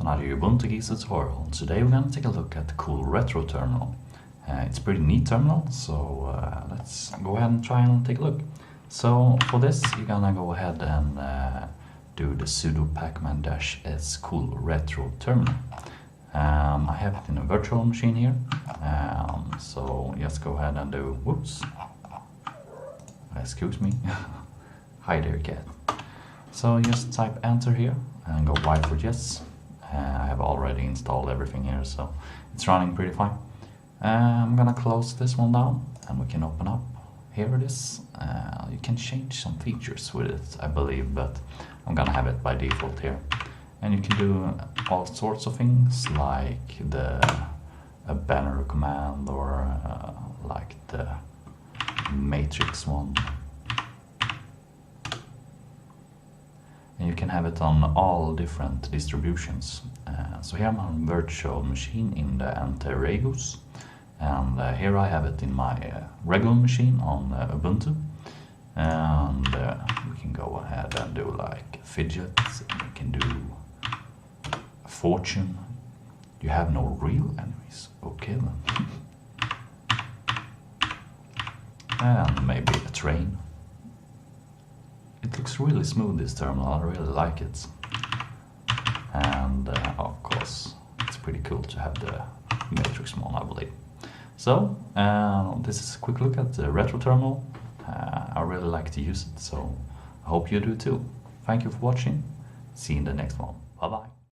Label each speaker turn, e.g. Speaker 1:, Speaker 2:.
Speaker 1: another Ubuntu Geeks tutorial. Today we're going to take a look at the cool retro terminal. It's a pretty neat terminal, so let's go ahead and try and take a look. So for this you're gonna go ahead and do the sudo pacman-s cool retro terminal. I have it in a virtual machine here, so just go ahead and do, whoops, excuse me, hi there cat. So just type enter here and go Y for yes. I have already installed everything here, so it's running pretty fine. I'm gonna close this one down and we can open up. Here it is. You can change some features with it, I believe, but I'm gonna have it by default here. And you can do all sorts of things like a banner command or like the matrix one. And you can have it on all different distributions. So here I'm on virtual machine in the Antergos, and here I have it in my regular machine on Ubuntu. And we can go ahead and do like fidget. We can do a fortune. You have no real enemies. Okay then. And maybe a train. It looks really smooth, this terminal, I really like it. And of course, it's pretty cool to have the matrix one, I believe. So, this is a quick look at the retro terminal. I really like to use it, so I hope you do too. Thank you for watching. See you in the next one. Bye bye.